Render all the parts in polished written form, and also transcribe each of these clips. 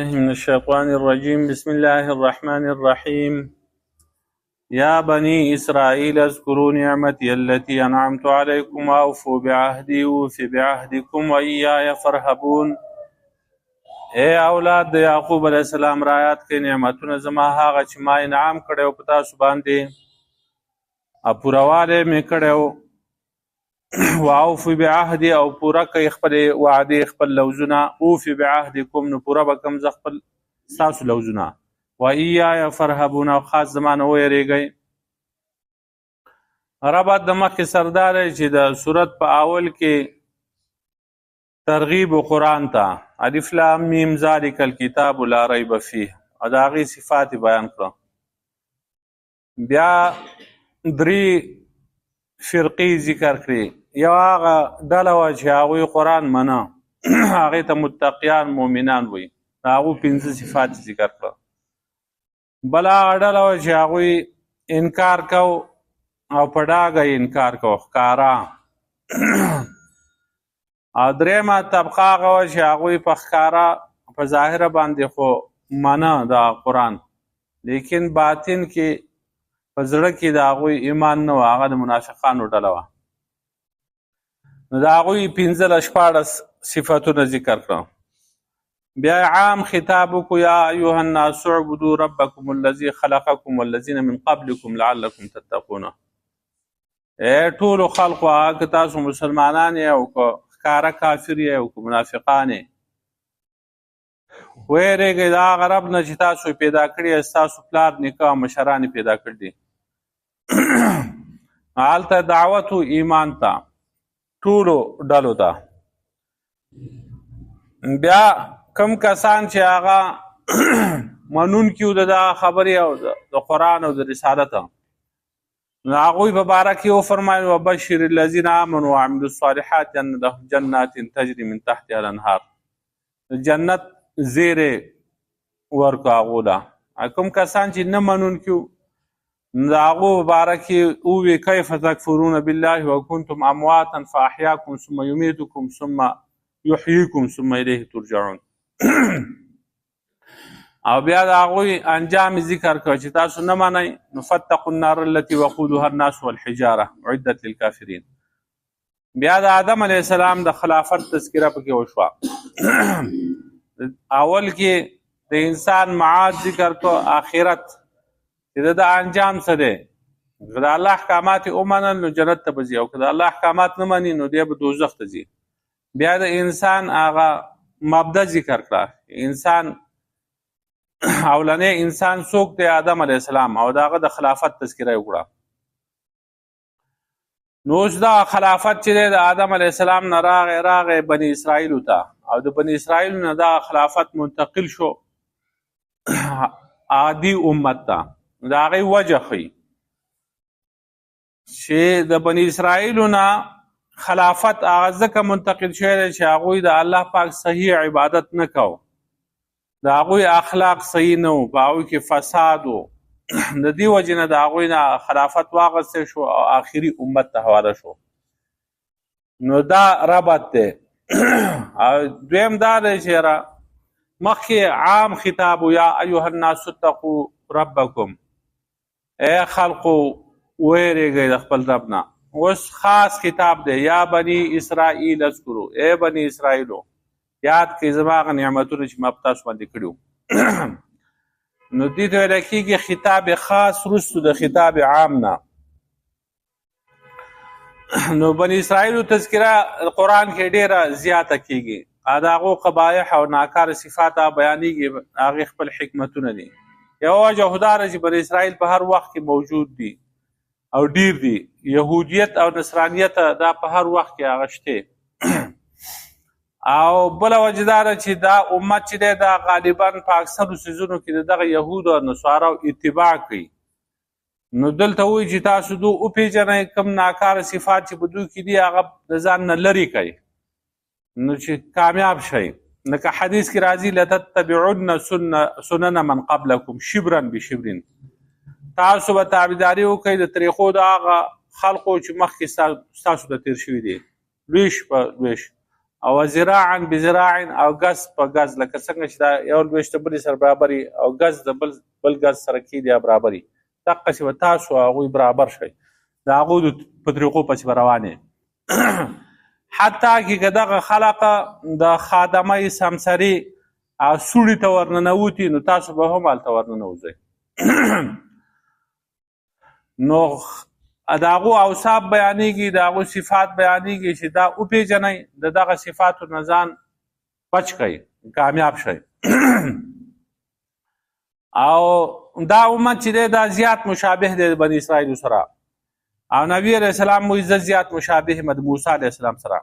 من الشيطان الرجيم بسم الله الرحمن الرحيم يا بني إسرائيل اذكروا نعمتي التي أنعمت عليكم وأوفوا بعهدي أوف بعهدكم وإياي فارهبون. اے اولاد د یعقوب علیہ السلام رایات کې نعمتونه زما هغه چې ما انعام کړی په تاسو باندې پوروالی مې کړی واوفوا بعهدي او پوره کوي خپل وعدې خپل لوزونه اوفي بعهدکم نو پوره به کوم زه خپل ستاسو لوزونه وإیاي فارهبون او خاص زما نه ویریږئ. ربط د مخکې سردار چې د صورت په اول کې ترغیب قرآن ته الف لام میم ذلک الکتاب لا ریب فیه او د هغې صفات بیان کړه. بیا درې فرقې ذکر کړي. یو هغه ډله وه چې هغوی قرآن منه هغې ته متقیان مؤمنان وایي د هغوی 5 صفات ذکر کړه. بل هغه ډله وه چې هغوی انکار کو او په ډاګه انکار کو ښکاره. او درېیمه طبقه هغه وه چې هغوی په ښکاره په ظاهره باندې خو منه د قرآن لیکن باطن کې په زړه کې د هغوی ایمان نه و، هغه د منافقانو ډله وه. نو د هغوی 15-14 صفتونه ذکر کړه. بیا عام خطاب وکړو یا ایها الناس اعبدوا ربکم الذي خلقکم والذین من قبلکم لعلکم تتقون. ټولو خلقو هغه که تاسو مسلمانان یې او که ښکاره کافر یې او که منافقان یې ویرېږئ د هغه رب نه چې تاسو پیدا کړي یې، ستاسو پلار نیکه او مشران یې پیدا کړي دي. هلته دعوت و ایمان ته ټولو ډلو ته. بیا کم کسان چې هغه منونکي وو د دغه خبرې او د قرآن او د رسالت نو هغوی په باره کې وفرمایل وبشر الذین آمنوا وعملوا الصالحات ان لهم جنات تجري من تحتها الانهار. جنت زیرې ورکړو هغو له. کوم کسان چې نه منونکي وو نو د هغو په باره کې ووی کیف تکفرون بالله وکنتم امواتا فاحیاکم ثم یمیتکم ثم یحییکم ثم الیه ترجعون. او بیا د هغوی انجام ذکر کړه چې تاسو نه منئ نو فاتقوا النار التي وقودها الناس والحجاره اعدت للکافرین. بیا د آدم علیه السلام د خلافت تذکره پکې وشوه. اول کې د انسان معاد ذکر کړه، آخرت چې د انجام څه دی. که د الله احکامات یې ومنل نو جنت ته به ځي او که د الله احکامات نه مني نو دی به دوزخ ته ځي. بیا د انسان هغه مبدا ذکر کړه. انسان اولنی انسان څوک دی؟ آدم علیه السلام او د هغه د خلافت تذکره یې وکړه. نو اوس دا خلافت چې دی د آدم علیه السلام نه راغی بني اسرائیلو ته او د بني اسرائیلو نه دا خلافت منتقل شو عادي امت ته. د هغې وجه ښیي چې د بني اسرائیلو نه خلافت هغه ځکه منتقل شوی دی چې هغوی د الله پاک صحیح عبادت نه کو، د هغوی اخلاق صحیح نه و، په هغوی کې فساد و. د دې وجې نه د هغوی نه خلافت واخیستی شو او آخري امت ته حواله شو. نو دا ربط دی. دویم دا دی چې مخکې عام خطاب یا ایها الناس اتقوا ربکم، ای خلقو ویرېږئ د خپل رب نه. اوس خاص خطاب دی یا بني اسرائیل اذکرو، ای بني اسرائیلو یاد کړئ زما هغه نعمتونه چې ما په تاسو باندې کړي. نو دې ته ویلی کېږي خطاب خاص وروستو د خطاب عام نه. نو بني اسرائیلو تذکره قرآن کې ډېره زیاته کېږي. د هغو قبایح او ناکاره صفات بیانېږي، هغې خپل حکمتونه دي. یوه وجه خو دا ده چې بني اسرائیل په هر وخت کې موجود دي او ډیر دي. یهودیت او نصرانیت دا په هر وخت کې هغه شته. او بله وجه دا ده چې دا امت چې دی دا غالبا په اکثرو څیزونو کې د دغه یهودو او نصاراو اتباع کوي. نو دلته وایي چې تاسو دو وپېژنئ کوم ناکاره صفات چې په دوی کې دي هغه د ځان نه لرې کوئ نو چې کامیاب شئ. لکه حدیث کې راځي لتتبعن سنن من قبلکم شبرا بشبر، تاسو به تابعداري وکړئ د طریقو د هغه خلقو چې مخکې ستاسو ته تېر شوي دي، لویش په لویش. او زراعا بزراع او ګز په ګز، لکه څنګه چې دا یو لویشت بلې سره برابري او ګز د بل ګز سره کېږي یا برابري، دقسې به تاسو هغوی برابر شئ، د هغوی په طریقو پسې به روانې. حتی که دغه خلق د خادمه سمسري او سوړي ته ورننوتي نو تاسو به هم هلته ورننوځئ. نو د هغو اوصاف بیانېږي، د هغو صفات بیانېږي چې دا وپېژنئ، د دغه صفاتو نه ځان بچ کړئ، کامیاب شئ. او دا امت چې دی دا زیات مشابه دی د بني اسرائیلو سره، او نبی علیه السلام وایي زه زیات مشابه یم د موسی علیه السلام سره.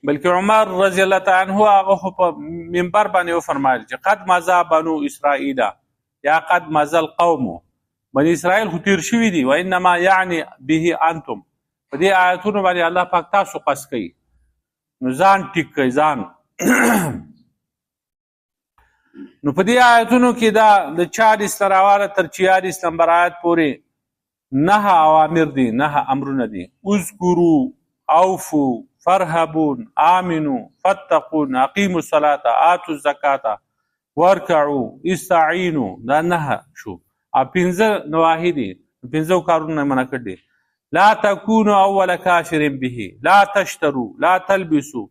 بلکې عمر رضی الله تعالی عنه هغه خو په منبر باندې وفرمایل چې قد مضى بنو اسرائیل یا قد مضى القوم، بني اسرائیل خو تیر شوي دي، و انما یعنی به انتم. په دې آیتونو باندې الله پاک تاسو قص کوي، نو ځان ټیک کوئ ځان. نو په دې آیتونو کې دا د 40 نه راواله تر 46 نمبر آیت پورې 9 اوامر دي، 9 امرونه دي. اذکروا، اوفوا، فرهبون، آمنوا، فاتقون، اقیموا الصلاة، آتوا الزکاة، ورکعوا، استعینوا. دا 9 شو. او 15 نواهی دي، 15 کارونه منع کړي دي. لا تکونوا اول کافر به، لا تشتروا، لا تلبسوا،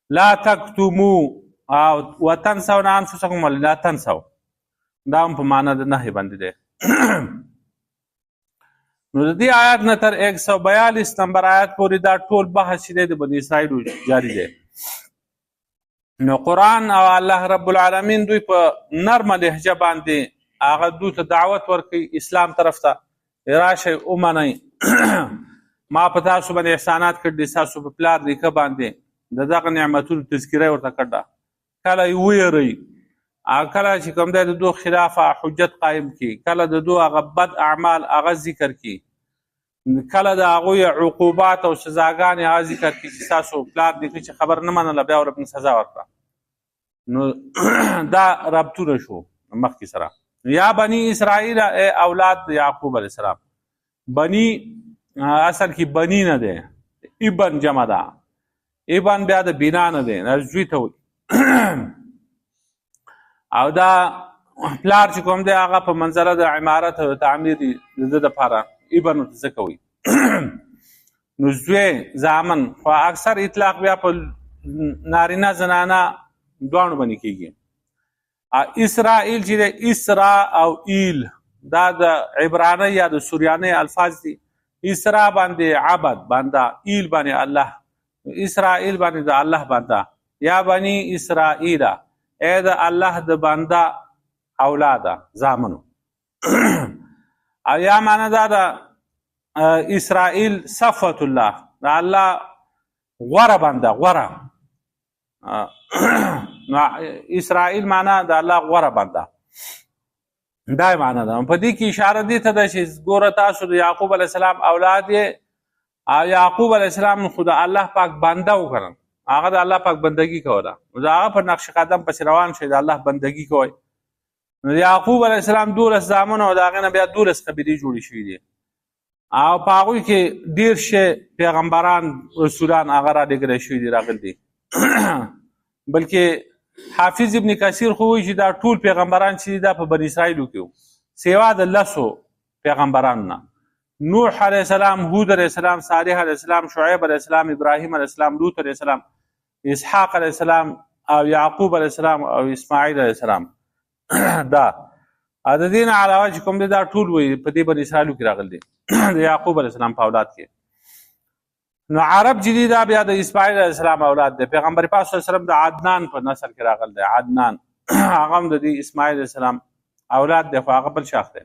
لا تکتموا، وتنسون انفسکم ولا تنسوا. دا هم په معنا د نهي باندې دی. نو د دې آیات نه تر 142 نمبر آیات پورې دا ټول بحث چې دی د بني اسرائیلو جاری دی. نو قرآن او الله رب العالمین دوی په نرمه لهجه باندې هغه دوی ته دعوت ورکوي اسلام طرف ته، راشئ ومنئ ما په تاسو باندې احسانات کړي دي، ستاسو په پلار نیکه باندې د دغه نعمتونو تذکره ورته کړه. کله یې ویروئ، کله چې کوم دی د دو خلاف حجت قایم کی، کله د دو هغه بد اعمال هغه ذکر کی، کله د هغوی عقوبات او سزاګانې هغه ذکر کی چې ستاسو پلار نیکه چې خبر نه منله بیا ورته سزا ورکړه. نو دا ربطونه شو مخکې سره. یا بني اسرائیل ای اولاد د یعقوب علیه السلام. بني اصل کې بني نه دی، ابن جمع ده، ابن بیا د بنا نه دی، دا زوی ته وایي. او دا پلار چې کوم دی هغه په منزله د عمارت او تعمیر د ده دپاره ابن ورته ځکه وایي. نو زوی زامن خو اکثر اطلاق بیا په نارینه زنانه دواړو باندې کېږي. اسرائیل چې دی اسرا او ایل دا د عبراني یا د سوریاني الفاظ دي. اسرا باندې عبد بنده، ایل باندې الله، اسرائیل باندې د الله بنده. یا بني اسرائیل ای د الله د بنده اولاده زامنو. او یا معنی دا د اسرائیل صفوت الله، د الله غوره بنده، غوره. اسرائیل معنا د الله غوره بنده، دا معنا ده. په دې کې اشاره دې ته ده چې ګوره تاسو د یعقوب علیه السلام اولاد یې، او یعقوب علیه السلام خو د الله پاک بنده وکړل، هغه د الله پاک بندگی کوله، نو د هغه په نقش قدم پسې روان شئ، د الله بندگی کوئ. نو یعقوب علیه السلام 12 زامن او د هغې نه بیا 12 قبیلې جوړې شوي دي، او په هغوی کې ډېر شه پیغمبران رسولان هغه رالیږلی شوي دي، راغلي دي. بلکې حافظ ابن کثیر خو وایي چې دا ټول پیغمبران چې دا په بني اسرائیلو کې وو، سوا د 10 پیغمبرانو نه. نوح علیه السلام، هود علیه السلام، صالح علیه السلام، شعیب علیه السلام، ابراهیم علیه السلام، لوط علیه السلام، اسحاق علیه السلام، او یعقوب علیه السلام، او اسماعیل علیه السلام. دا د دې نه علاوه چې کوم دی دا ټول وایي په دې بني اسرائیلو کې راغلي دي د یعقوب علیه السلام په اولاد کې. نو عرب چې دي دا بیا د اسماعیل علیه السلام اولاد دی. پیغمبر پاک صلی الله علیه وسلم د عدنان په نسل کې راغلی دی. عدنان هغه هم د دې اسماعیل علیه السلام اولاد دی، خو هغه بل شاخ دی.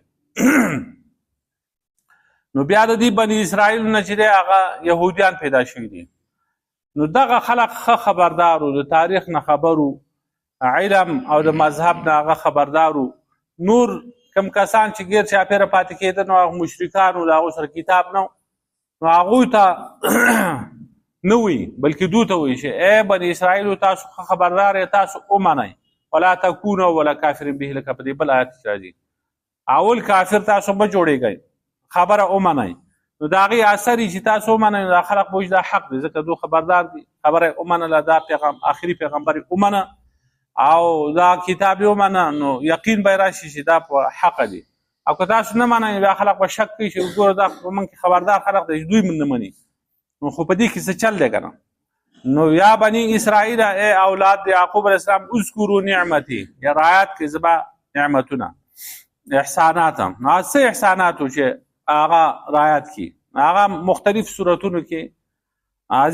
نو بیا د دې بني اسرائیل نه چې دی هغه یهودیان پیدا شوي دي. نو دغه خلق ښه خبردار و، د تاریخ نه خبر و، علم او د مذهب نه هغه خبردار و. نور کم کسان چې ګیر چاپېره پاتې کېده نو هغه مشرکان و، د هغو سره کتاب نه، نو هغوی ته نه وایي بلکې دوی ته وایي چې ای بني اسرائیلو تاسو ښه خبردار یې، تاسو ومنئ، ولا تکونوا ولا کافر به، لکه په دې بل آیت کې راځي. اول کافر تاسو مه جوړېږئ، خبره ومنئ. نو د هغې اثر چې تاسو ومنئ دا خلق به دا حق دی ځکه دو خبردار دي خبره یې ومنله دا آخري پیغمبر یې ومنه او دا کتاب یې ومنه نو یقین به یې راشي چې دا په حقه دي او که تاسو نه منئ بیا خلق به شک کوي چې وګوره دا په موږ کې خبردار خلق دی چې دوی نه مني نو خو په دې کې څه چل دی که نه نو یا بني اسرائیل ای اولاد د یعقوب علیه السلام اذکروا نعمتي یا رعایت کړئ زما نعمتونه احسانات هم نو څه احساناتو چې هغه رعایت کړي هغه مختلف صورتونو کې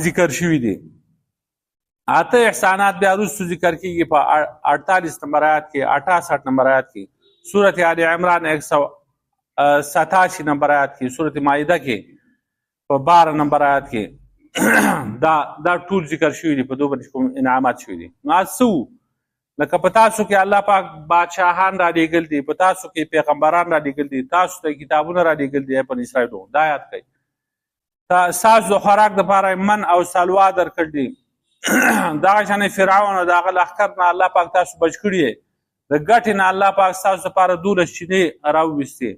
ذکر شوي دي اته احسانات بیا وروستو ذکر کېږي په 48 نمبر آیات کې 68 نمبر آیات کې صورت آل عمران 187 نمبر آیات کې صورت مائده کې په 12 نمبر آیات کې دا ټول ذکر شوي دي په دوه باندې کوم انعامات شوي دي نو څه لکه په تاسو کې الله پاک بادشاهان را لېږل دي په تاسو کې پیغمبران را لېږل دي تاسو ته کتابونه را لېږل دي بني اسرائیلو دا یاد کړئ ستاسو د خوراک دپاره من او سلوا درکړ دي دغه شانې فرعون او د هغه لښکر نه الله پاک تاسو بچ کړي د ګټې نه الله پاک ستاسو دپاره 12 چینې راوویستې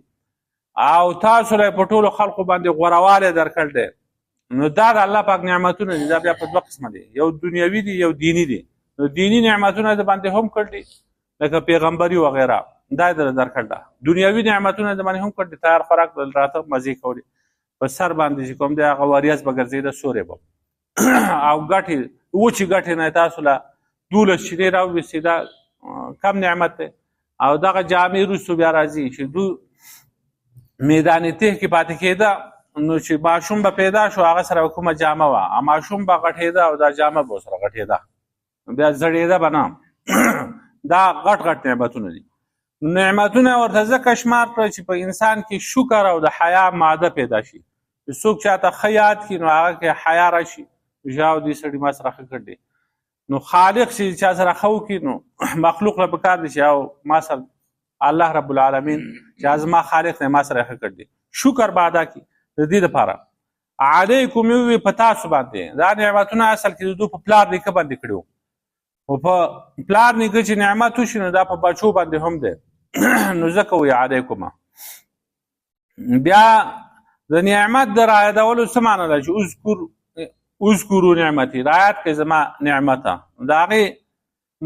او تاسو له په ټولو خلقو باندې غوروالی درکړ دی نو دا د الله پاک نعمتونه دي دا بیا په دوه قسمه دي یو دنیوي دي یو دینی دي نو دینی نعمتونه د باندې هم کړ دي لکه پیغمبري وغیره دا یې درکړ ده دنیوي نعمتونه د باندې هم کړ دي تیار خوراک راته مزې کولې په سر باندې چې کوم دی هغه واریاز به ګرځېده سورې به او ګټې وچې ګټې نه تاسو له 12 چینې راوویستې دا کم نعمت دی او دغه جامې وروستو بیا راځي چې دو میدان تیه کې پاتې کېده نو چې ماشوم به پیدا شو هغه سره کومه جامه وه ماشوم به غټېده او دا جامه به ورسره غټېده بیا زړېده به نه دا غټ غټ نعمتونه دي نعمتونه ورته ځکه شمار کړه چې په انسان کې شکر او د حیا ماده پیدا شي چې څوک چاته ښه یاد کړي نو هغه کې حیا راشي ژاو دې سړي ما سره ښه کړ دی نو خالق چې چا سره ښه وکړي نو مخلوق له پکار دی چې او ما سره الله رب العالمین چې زما خالق دی ما سره ښه کړ دی شکر به ادا کړي د دې دپاره علیکم وي په تاسو باندې دا نعمتونه اصل کې د دوی په پلار نیکه باندې کړي وو او په پلار نیکه چې نعمت وشي نو دا په بچو باندې هم دی نو ځکه وایي علیکم بیا د نعمت د رعایتولو څه معنی ده چې اذکروا نعمتي رعایت کړئ زما نعمته د هغې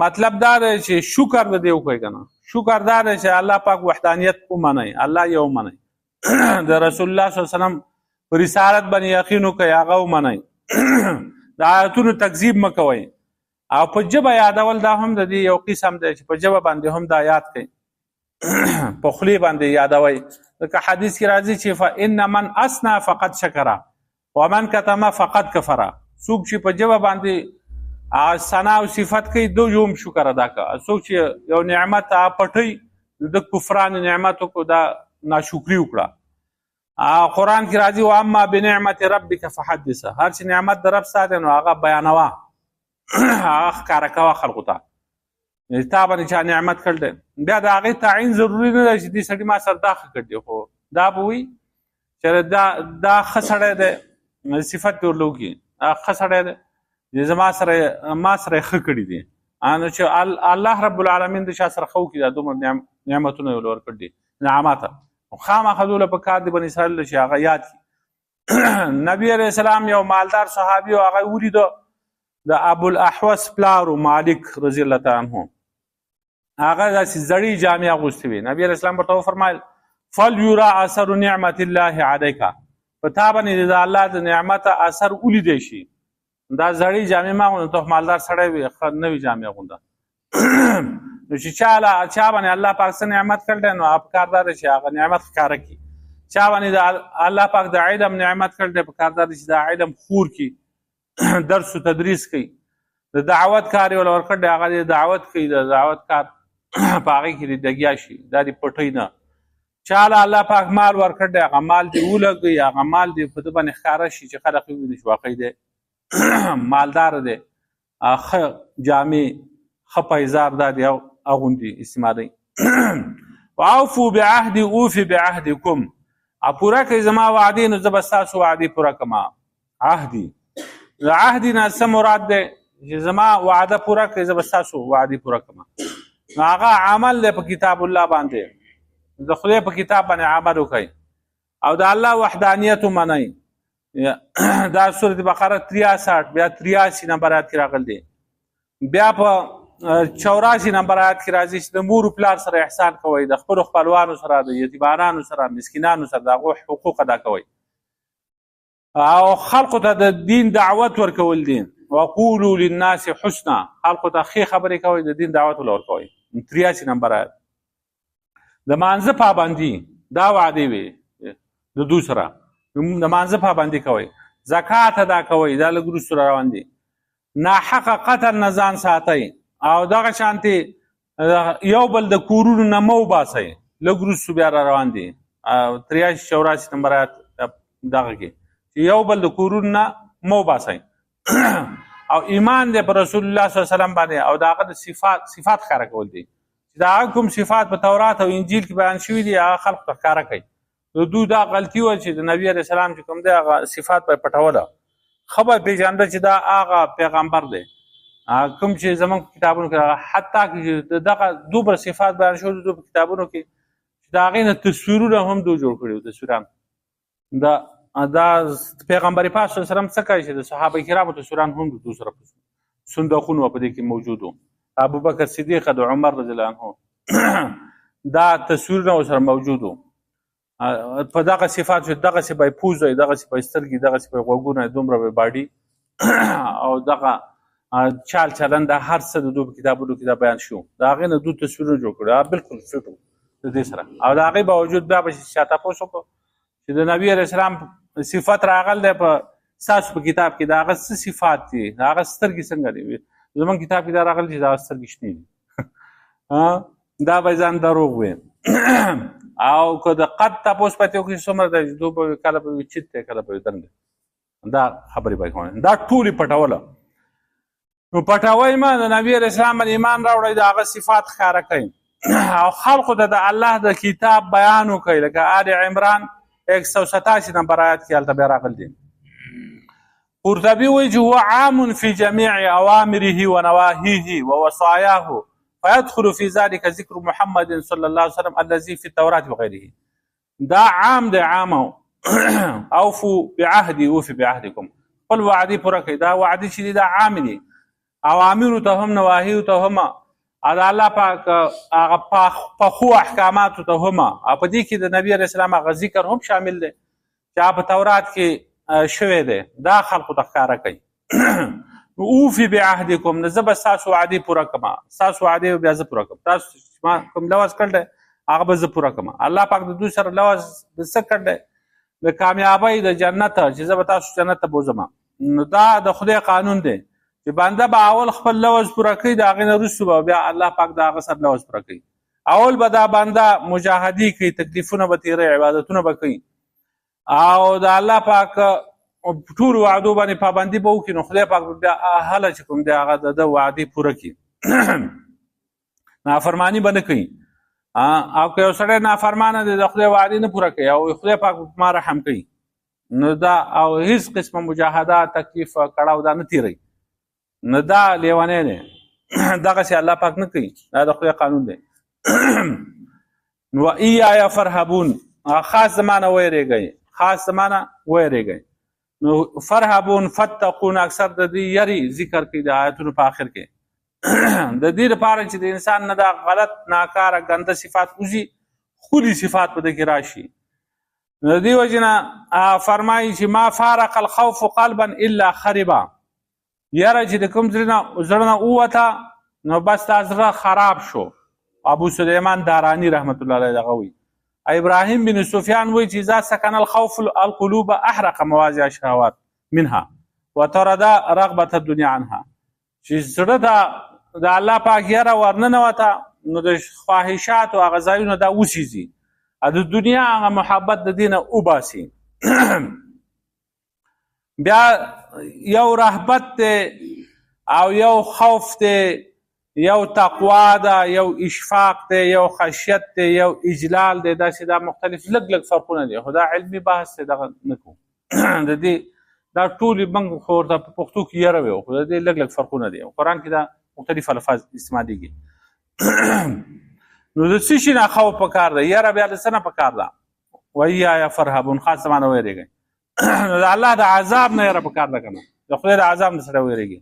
مطلب دا دی چې شکر د دې وکړئ که نه شکر دا دی چې الله پاک وحدانیت ومنئ الله یې ومنئ د رسول الله صلی الله علیه وسلم په رسالت باندې یقین وکړئ هغه ومنئ د آیتونو تکذیب مه کوئ او په ژبه یادول دا هم د دې یو قسم دی چې په ژبه باندې هم دا یاد کړئ په خولې باندې یادوئ ځکه حدیث کې راځي چې فإن من اثنى فقد شکر ومن کتم فقد کفر څوک چې په ژبه باندې ثنا او صفت کوي دو یوم شکر ادا کوه څوک چې یو نعمت پټوي د کفران نعمتو کو دا ناشکری وکړه قرآن کې راځي واما بنعمت ربک فحدث هر چې نعمت د رب ساته نو هغه بیانوه هغه ښکاره کوه خلقو ته تا باندې چا نعمت کړ دی بیا د هغې تعین ضروري نه ده چې دې سړي ما سره دا ښه کړ دی خو دا به وایي چې دا ښه سړی دی صفت دې ورله وکړي ښه سړی دی چې ما سره یې ښه کړي دي نو چې الله رب العالمین د چا سره ښه وکړي دا دومره نعمتونه یې ورکړ دي نعمته خامخا دوله په کار د بني اسرائیل چې هغه یاد کړي نبی علیه السلام یو مالدار صحابي و هغه ولیده د ابوالاحوص پلارو مالک رضی الله تعالی عنه هغه داسې زړې جامې اغوستې وې نبی علیه السلام ورته وفرمایل فلیرا اثر نعمت الله علیک په تا باندې د الله د نعمت اثر ولیدی شي دا زړې جامې ما اغوندې ته مالدار سړی وې نوې جامې اغونده نو چې چا باندې الله پاک څه نعمت کړی دی نو پکار دا دی چې هغه نعمت ښکاره کړي چا باندې د الله پاک د علم نعمت کړی دی پکار دا دی چې دا علم خور کړي درس و تدریس کوي د دعوت کار یې ورله ورکړی دی هغه د دعوت کوي د دعوت کار په هغې کې دې لګیا شي دا دې پټوي نه چا له الله پاک مال ورکړی دی هغه مال دې ولګوي هغه مال دې په ده باندې ښکاره شي چې خلک وویني چې واقعي دی مالدار دی ښه جامې ښه پیزار دا دی اغوندي استعمالوي واوفوا بعهدي اوفي بعهدكم پوره کوي زما وعدې نو زه به ستاسو وعدې پوره کړم عهدي د عهدي نه څه مراد دی چې زما وعده پوره کوي زه به ستاسو وعدې پوره کړم نو هغه عمل دی په کتاب الله باندې د خدای په کتاب باندې عمل وکړئ او د الله وحدانیت ومنئ. دا سورة بقره 63 بیا 83 نمبر آیات کې راغلی دی. بیا په 84 نمبر آیات کې راځي چې د مور پلار سره احسان کوئ، د خپلو خپلوانو سره، د یتیمانانو سره، مسکینانو سره د هغو حقوق ادا کوئ، او خلقو ته د دین دعوت ورکول دي. وقولوا للناس حسنا، خلقو ته ښې خبرې کوئ، د دین دعوت ورکوئ. 83 نمبر آیات. د مانځه پابندي دا وعدې وي د دوی سره، د مانځه پابندي کوئ، زکات ادا کوئ، دا لږ وروسته را روان دي. ناحقه قتل نه ځان ساتئ، او دغه شانتې یو بل د کورونو نه مه وباسئ، لږ وروسته بیا را روان دي 83 84 نمبر آیات دغه کې چې یو بل د کورونو نه مه وباسئ. او ایمان دی پر رسول الله صلی الله علیه وسلم باندې، او د هغه د صفات ښکاره کول دي چې د هغه کوم صفات په تورات او انجیل کې بیان شوي دي هغه خلقو ته ښکاره کوي. د دوی دا غلطي وه چې د نبي علیه السلام چې کوم دی هغه صفات به یې پټوله، ښه به پېژانده چې دا هغه پیغمبر دی کوم چې زموږ په کتابونو کې، حتی چې دغه دومره صفات بیان شوي دي په کتابونو کې چې د هغې نه تصویرونه هم دوی جوړ کړي وو. تصویران دا پیغمبر پاک صلی الله علیه وسلم څه کوي چې د صحابه کرامو تصویران هم د دوی سره صندوقونه په دې کې موجود وو. ابوبکر صدیق، د عمر رضی الله عنه دا تصویرونه ورسره موجود وو. په دغه صفات چې دغسې به یې پوز وي، دغسې به یې سترګې، دغسې به یې غوږونه، دومره به یې باډي او دغه چال چلن دا هر څه د دوی په کتابونو کې دا بیان شو. د هغې نه دوی تصویرونه جوړ کړي بالکل فټ وو د دې سره. او د هغې باوجود بیا به چا تپوس وکړو چې د نبي علیه السلام صفت راغلی دی په ستاسو په کتاب کې، د هغه څه صفات دي، د هغه سترګې څنګه دي؟ زموږ کتاب کې دا راغلی چې د هغه سترګې شنې دي. دا به ځان دروغ وي. او که د قد تپوس پاتې وکړي څومره دی چې دوی به کله به وي چت دی، کله به وي دنګ دی. دا خبرې به یې کولی، دا ټولې پټوله. نو پټوئ مه، د نبي علیه السلام باندې ایمان راوړئ، د هغه صفات ښکاره کوئ او خلقو ته د الله د کتاب بیان وکړئ. لکه آل عمران 187 نمبر آیات کې هلته بیا راغلی دی. قرطبي وایي چې هو عام فی جمیع اوامره ونواهیه ووصایاه فیدخل فی ذلک ذکر محمد صلی الله علیه وسلم الذي فی التورات وغیره. دا عام دی، عام اوفو بعهدی اوفی بعهدکم، خپل وعدې پوره کوي. دا وعدې چې دي دا عام دي، اوامرو ته هم، نواهیو ته هم، د الله پاک هغه پخو احکاماتو ته هم، او په دې کې د نبي علیه السلام هغه ذکر هم شامل دی چې هغه په تورات کې شوی دی. دا خلقو ته ښکاره کوي. اوفي بعهدکم، نه زه به ستاسو وعدې پوره کړم، ستاسو وعدې به بیا زه پوره کړم، تاسو چې ما کوم لوز کړی دی هغه به زه پوره کړم. الله پاک د دوی سره لوز د څه کړی دی؟ د کامیابۍ، د جنت، چې زه به تاسو جنت ته بوځم. نو دا د خدای قانون دی چې بنده به اول خپل لوز پوره کوي، د هغې نه وروسته به بیا الله پاک د هغه سره لوز پوره کوي. اول به دا بنده مجاهدي کوي، تکلیفونه به تېروي، عبادتونه به کوي، او د الله پاک ټول وعدو باندې پابندي به وکړي. نو خدای پاک بیا هله چې کوم دی هغه د وعدې پوره کړي، نافرماني به نه کوي. او که یو سړی نافرمانه دی، د خدای وعدې نه پوره کوي او خدای پاک ما رحم کوي، نو دا او هیڅ قسمه مجاهده، تکلیف، کړاو دا نه تېروي، نو دا لیونی دی. دغسې الله پاک نه کوي، دا د خدای قانون دی. نو ایایا فرهبون، خاص زمانه ویرېږئ، خاص زمانه ویرېږئ. نو فرهبون، فتقون، اکثر د دې یری ذکر کوي د آیتونو په آخر کې. د دې لپاره چې د انسان نه دا غلط، ناکاره، ګنده صفات وځي، ښکلي صفات په دې کې راشي. د دې وجې نه فرمایي چې ما فارق الخوف قلبا الا خربا، یاره چې د کوم زړه نه ووته نو بس دا زړه خراب شو. ابو سلیمان دارانی رحمت الله علیه دغه وایي. ابراهیم بن سفیان وایي چې اذا سکن الخوف القلوب احرق مواضع الشهوات منها وطرد رغبة الدنيا عنها. چې زړه ته د الله پاک یاره ورننوته نو د خواهشاتو هغه ځایونه دا وسیځي، د دنیا هغه محبت د دې نه وباسي. بیا یو رهبت دی او یو خوف دی، یو تقوا ده، یو اشفاق دی، یو خشیت دی، یو اجلال دی. داسې دا مختلف لږ فرقونه دي، خو دا علمي بحث دی، دغه نه کوو. د دې دا ټولې موږ خو ورته په پښتو کې یره ویو، خو د دې لږ فرقونه دي. قرآن کې دا مختلف الفاظ استعمالېږي. نو د څه شي نه خوف پکار ده؟ یره بیا د څه نه پکار ده؟ وإياي فارهبون خاص معنا ویریږي. نو د الله د عذاب نه یره پکار ده کنه، د خدای د عذاب نه سره ویریږي.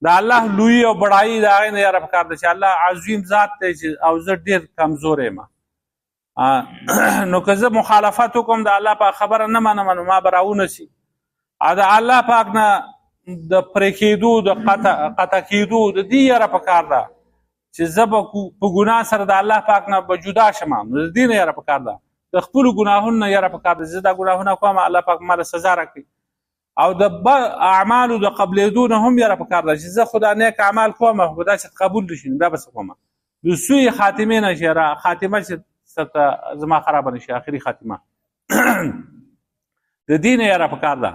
د الله لوی او بڑای د هغه نه یره پکار ده چې الله عظیم ذات دی چې او زه ډیر کمزور یم. نو که زه مخالفت وکم د الله په خبره نه منم نو ما به راونه سي. او د الله پاک نه د پرې کېدو د قطع کېدو د دې یره پکار ده چې زه به په ګناه سره د الله پاک نه به جدا شم. نو د دې نه یره پکار ده، د خپلو ګناهونو نه یره پکار ده. زه دا ګناهونه کوم الله پاک ماله سزا راکړي. او د اعمالو د قبلېدو نه هم یره پکار ده چې زه خدا نیک اعمال کوم خو داسې قبول نه شي بیا به څه کوم. د سوی خاتمې نه چې خاتمه چې زما خرابه نه شي، آخري خاتمه د دې نه یره پکار ده.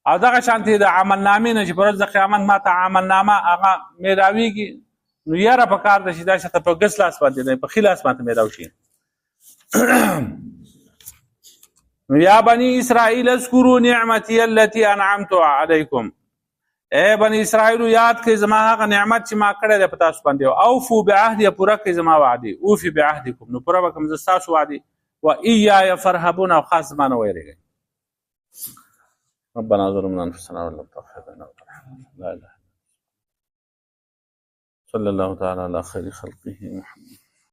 او دغه شانتې د عملنامې نه چې په ورځ د قیامت ما ته عملنامه هغه میلاویږي نو یاره پکار ده چې دا شته په ګس لاس باندې نه په ښي لاس باندې میلاو شي. نو یا بني اسرائیل اذکروا نعمتي التي انعمت علیکم، ای بني اسرائیل یاد کړئ زما هغه نعمت چې ما کړی دی په تاسو باندې. اوفوا بعهدي، پوره کړئ زما وعدې. اوفي بعهدکم، نو پوره به کړم زه ستاسو وعدې. وإیاي فارهبون، او خاص زما نه ویریږئ. ربنا ظلمنا انفسنا وان لم تغفر لنا وترحمنا لا اله الا انت. صلى الله تعالى على خير خلقه محمد.